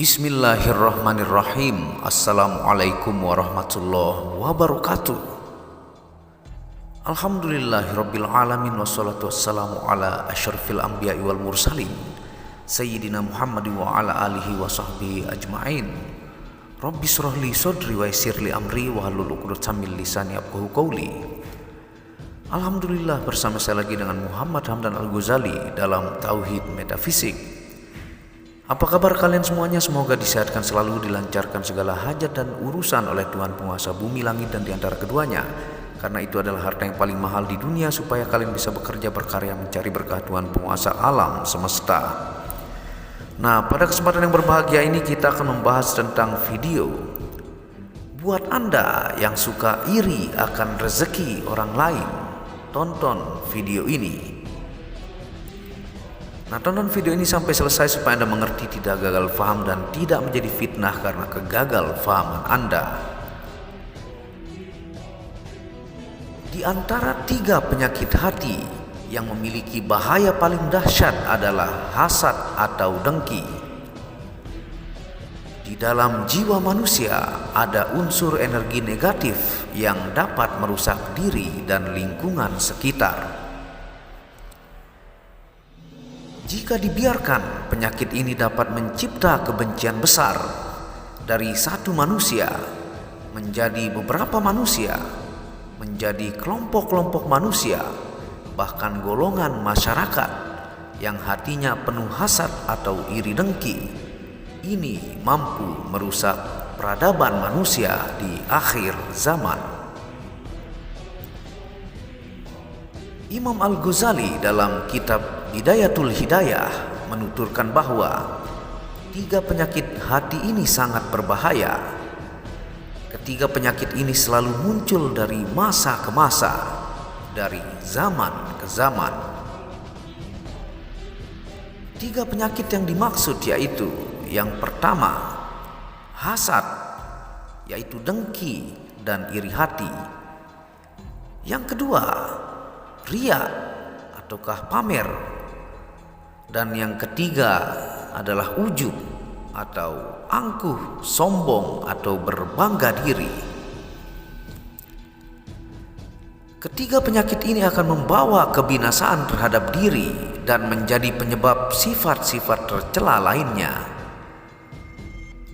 Bismillahirrahmanirrahim. Assalamualaikum warahmatullahi wabarakatuh. Alhamdulillahirabbil alamin wassalatu wassalamu ala asyrafil anbiya'i wal mursalin sayyidina Muhammadin wa ala alihi wa sahbihi ajmain. Rabbi shrah li sadri wa yassir li amri wa hlul 'uqdatam min lisani yafqahu qawli. Alhamdulillah, bersama saya lagi dengan Muhammad Hamdan Al-Ghazali dalam Tauhid Metafisik. Apa kabar kalian semuanya? Semoga disehatkan selalu, dilancarkan segala hajat dan urusan oleh Tuhan penguasa bumi, langit, dan diantara keduanya. Karena itu adalah harta yang paling mahal di dunia, supaya kalian bisa bekerja berkarya mencari berkah Tuhan penguasa alam semesta. Nah, pada kesempatan yang berbahagia ini kita akan membahas tentang video. Buat Anda yang suka iri akan rezeki orang lain, tonton video ini. Nah, tonton video ini sampai selesai supaya Anda mengerti, tidak gagal faham, dan tidak menjadi fitnah karena kegagal fahaman Anda. Di antara 3 penyakit hati yang memiliki bahaya paling dahsyat adalah hasad atau dengki. Di dalam jiwa manusia ada unsur energi negatif yang dapat merusak diri dan lingkungan sekitar. Jika dibiarkan, penyakit ini dapat mencipta kebencian besar dari satu manusia menjadi beberapa manusia, menjadi kelompok-kelompok manusia, bahkan golongan masyarakat yang hatinya penuh hasad atau iri dengki. Ini mampu merusak peradaban manusia di akhir zaman. Imam Al-Ghazali dalam kitab Bidayatul Hidayah menuturkan bahwa 3 penyakit hati ini sangat berbahaya. Ketiga penyakit ini selalu muncul dari masa ke masa, dari zaman ke zaman. 3 penyakit yang dimaksud yaitu, yang pertama, hasad, yaitu dengki dan iri hati. Yang kedua, riya ataukah pamer. Dan yang ketiga adalah ujub atau angkuh, sombong atau berbangga diri. Ketiga penyakit ini akan membawa kebinasaan terhadap diri dan menjadi penyebab sifat-sifat tercela lainnya.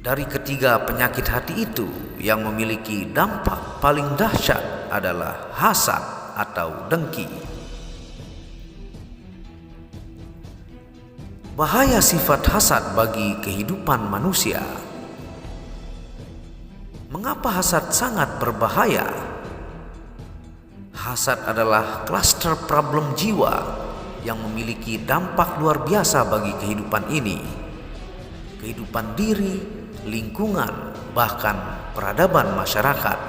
Dari ketiga penyakit hati itu, yang memiliki dampak paling dahsyat adalah hasad atau dengki. Bahaya sifat hasad bagi kehidupan manusia. Mengapa hasad sangat berbahaya? Hasad adalah klaster problem jiwa yang memiliki dampak luar biasa bagi kehidupan ini, kehidupan diri, lingkungan, bahkan peradaban masyarakat.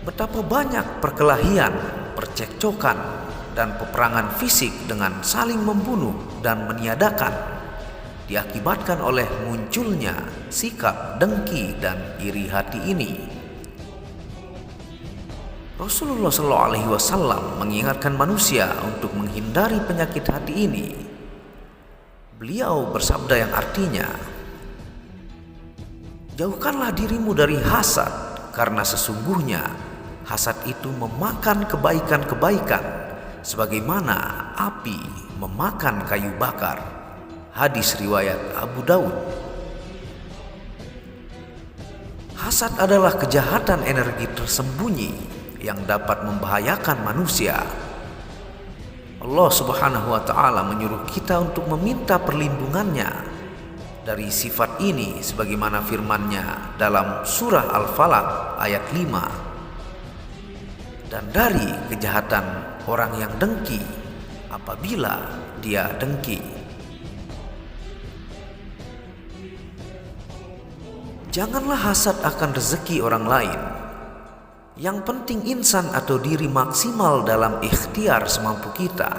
Betapa banyak perkelahian, percekcokan, dan peperangan fisik dengan saling membunuh dan meniadakan diakibatkan oleh munculnya sikap dengki dan iri hati ini. Rasulullah SAW mengingatkan manusia untuk menghindari penyakit hati ini. Beliau bersabda yang artinya, "Jauhkanlah dirimu dari hasad, karena sesungguhnya hasad itu memakan kebaikan-kebaikan sebagaimana api memakan kayu bakar." Hadis riwayat Abu Daud. Hasad adalah kejahatan energi tersembunyi yang dapat membahayakan manusia. Allah Subhanahu wa ta'ala menyuruh kita untuk meminta perlindungannya dari sifat ini, sebagaimana firman-Nya dalam surah Al-Falaq ayat 5. Dan dari kejahatan orang yang dengki apabila dia dengki. Janganlah hasad akan rezeki orang lain. Yang penting insan atau diri maksimal dalam ikhtiar semampu kita.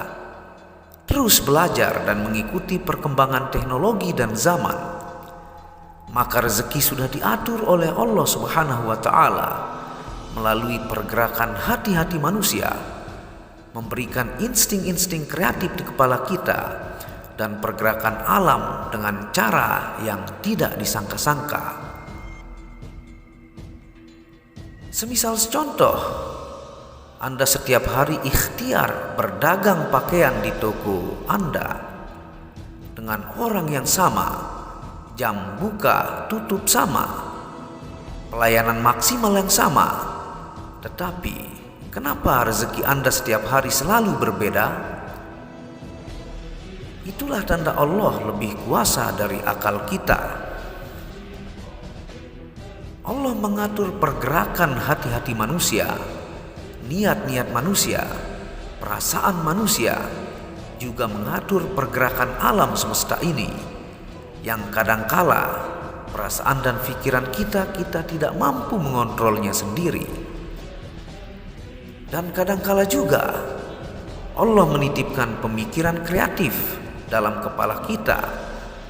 Terus belajar dan mengikuti perkembangan teknologi dan zaman. Maka rezeki sudah diatur oleh Allah Subhanahu wa ta'ala melalui pergerakan hati-hati manusia, memberikan insting-insting kreatif di kepala kita dan pergerakan alam dengan cara yang tidak disangka-sangka. Semisal contoh, Anda setiap hari ikhtiar berdagang pakaian di toko Anda dengan orang yang sama, jam buka tutup sama, pelayanan maksimal yang sama, tetapi kenapa rezeki Anda setiap hari selalu berbeda? Itulah tanda Allah lebih kuasa dari akal kita. Allah mengatur pergerakan hati-hati manusia, niat-niat manusia, perasaan manusia, juga mengatur pergerakan alam semesta ini yang kadangkala perasaan dan pikiran kita tidak mampu mengontrolnya sendiri. Dan kadangkala juga Allah menitipkan pemikiran kreatif dalam kepala kita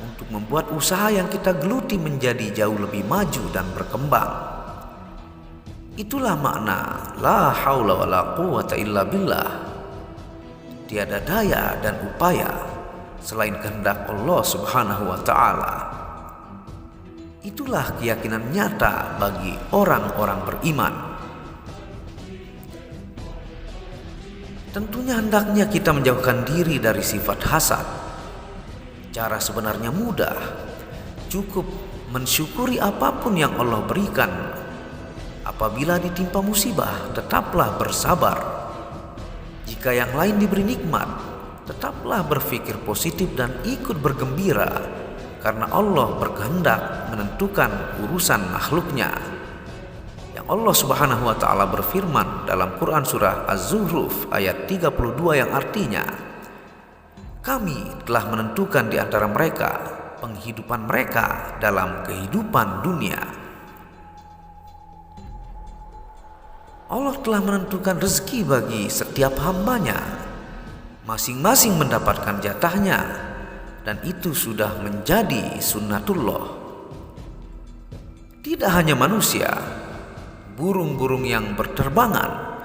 untuk membuat usaha yang kita geluti menjadi jauh lebih maju dan berkembang. Itulah makna la haula wala quwata illa billah. Tiada daya dan upaya selain kehendak Allah Subhanahu wa taala. Itulah keyakinan nyata bagi orang-orang beriman. Tentunya hendaknya kita menjauhkan diri dari sifat hasad. Cara sebenarnya mudah, cukup mensyukuri apapun yang Allah berikan. Apabila ditimpa musibah, tetaplah bersabar. Jika yang lain diberi nikmat, tetaplah berpikir positif dan ikut bergembira, karena Allah berkehendak menentukan urusan makhluknya. Yang Allah Subhanahu wa taala berfirman dalam Quran surah Az-Zukhruf ayat 32 yang artinya, Kami telah menentukan di antara mereka penghidupan mereka dalam kehidupan dunia. Allah telah menentukan rezeki bagi setiap hambanya. Masing-masing mendapatkan jatahnya, dan itu sudah menjadi sunnatullah. Tidak hanya manusia, burung-burung yang berterbangan,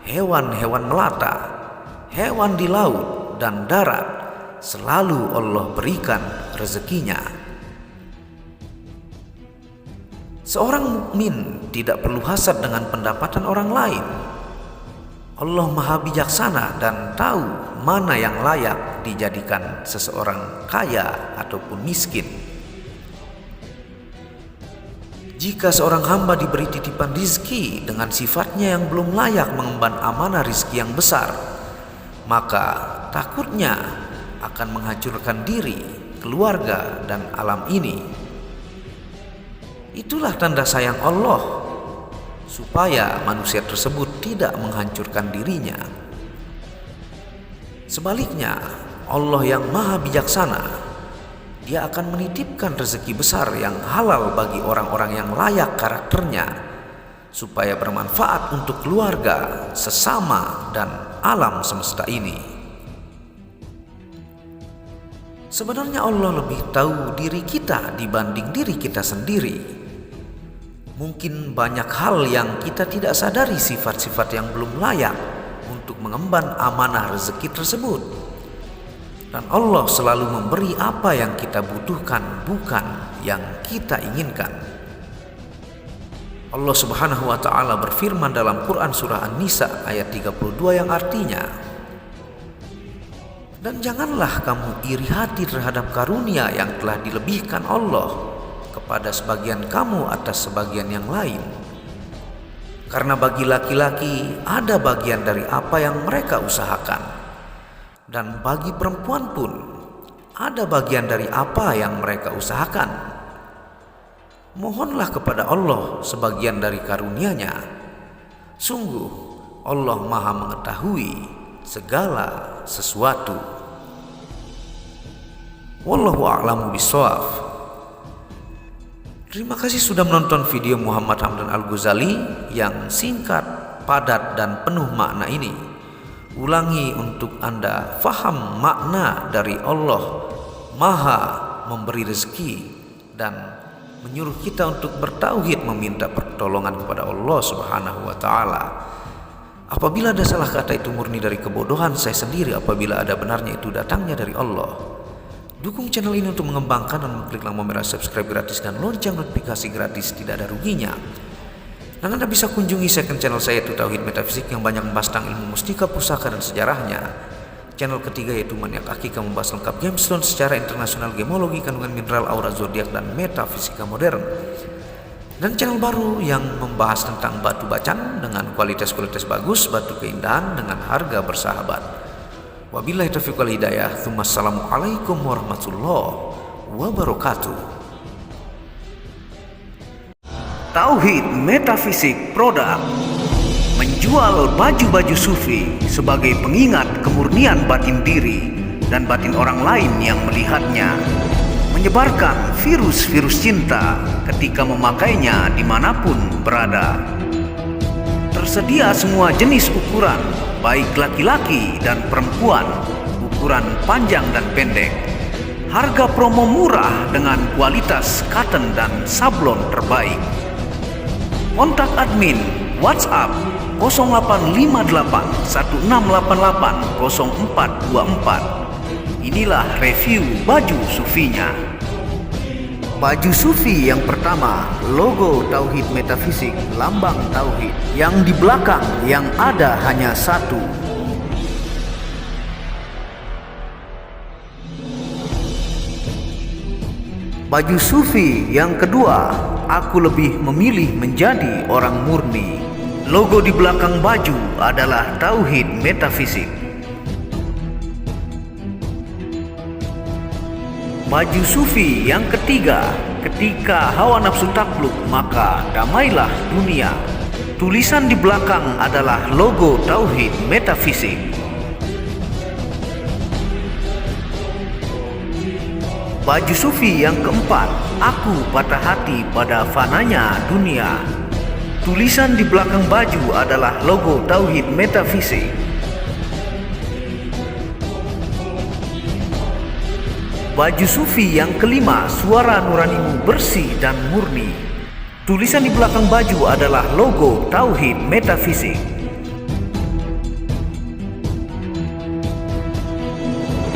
hewan-hewan melata, hewan di laut dan darat, selalu Allah berikan rezekinya. Seorang mukmin tidak perlu hasad dengan pendapatan orang lain. Allah Maha Bijaksana dan tahu mana yang layak dijadikan seseorang kaya ataupun miskin. Jika seorang hamba diberi titipan rizki dengan sifatnya yang belum layak mengemban amanah rizki yang besar, maka takutnya akan menghancurkan diri, keluarga, dan alam ini. Itulah tanda sayang Allah, supaya manusia tersebut tidak menghancurkan dirinya. Sebaliknya, Allah yang Maha Bijaksana, Dia akan menitipkan rezeki besar yang halal bagi orang-orang yang layak karakternya, supaya bermanfaat untuk keluarga, sesama, dan alam semesta ini. Sebenarnya Allah lebih tahu diri kita dibanding diri kita sendiri. Mungkin banyak hal yang kita tidak sadari, sifat-sifat yang belum layak untuk mengemban amanah rezeki tersebut. Dan Allah selalu memberi apa yang kita butuhkan, bukan yang kita inginkan. Allah Subhanahu wa taala berfirman dalam Quran surah An-Nisa ayat 32 yang artinya, dan janganlah kamu iri hati terhadap karunia yang telah dilebihkan Allah kepada sebagian kamu atas sebagian yang lain. Karena bagi laki-laki ada bagian dari apa yang mereka usahakan, dan bagi perempuan pun ada bagian dari apa yang mereka usahakan. Mohonlah kepada Allah sebagian dari karunia-Nya. Sungguh Allah Maha mengetahui segala sesuatu. Wallahu a'lamu bishawab. Terima kasih sudah menonton video Muhammad Hamdan Al-Ghazali yang singkat, padat, dan penuh makna ini. Ulangi untuk Anda faham makna dari Allah Maha memberi rezeki dan menyuruh kita untuk bertauhid, meminta pertolongan kepada Allah Subhanahu wa taala. Apabila ada salah kata itu murni dari kebodohan saya sendiri, apabila ada benarnya itu datangnya dari Allah. Dukung channel ini untuk mengembangkan dan mengklik tombol merah subscribe gratis dan lonceng notifikasi gratis, tidak ada ruginya. Dan Anda bisa kunjungi second channel saya, yaitu Tauhid Metafisik, yang banyak membahas tentang ilmu mustika, pusaka, dan sejarahnya. Channel ketiga yaitu Maniak Akika, membahas lengkap gemstone secara internasional, gemologi, kandungan mineral, aura zodiak, dan metafisika modern. Dan channel baru yang membahas tentang batu bacan dengan kualitas bagus, batu keindahan dengan harga bersahabat. Wabillahi taufiq wal hidayah. Assalamualaikum warahmatullahi wabarakatuh. Tauhid Metafisik Produk menjual baju-baju sufi sebagai pengingat kemurnian batin diri dan batin orang lain yang melihatnya, menyebarkan virus-virus cinta ketika memakainya dimanapun berada. Tersedia semua jenis ukuran, baik laki-laki dan perempuan, ukuran panjang dan pendek. Harga promo murah dengan kualitas cotton dan sablon terbaik. Kontak admin WhatsApp 0858 1688 0424. Inilah review baju sufinya. Baju sufi yang pertama, logo Tauhid Metafisik, lambang Tauhid, yang di belakang yang ada hanya satu. Baju sufi yang kedua, aku lebih memilih menjadi orang murni. Logo di belakang baju adalah Tauhid Metafisik. Baju sufi yang ketiga, ketika hawa nafsu takluk maka damailah dunia. Tulisan di belakang adalah logo Tauhid Metafisik. Baju sufi yang keempat, aku patah hati pada fananya dunia. Tulisan di belakang baju adalah logo Tauhid Metafisik. Baju sufi yang kelima, suara nuranimu bersih dan murni. Tulisan di belakang baju adalah logo Tauhid Metafisik.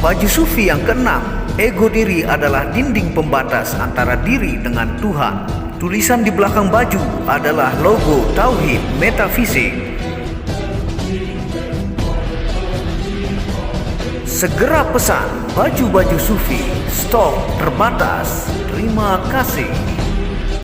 Baju sufi yang keenam, ego diri adalah dinding pembatas antara diri dengan Tuhan. Tulisan di belakang baju adalah logo Tauhid Metafisik. Segera pesan baju-baju sufi, stok terbatas. Terima kasih.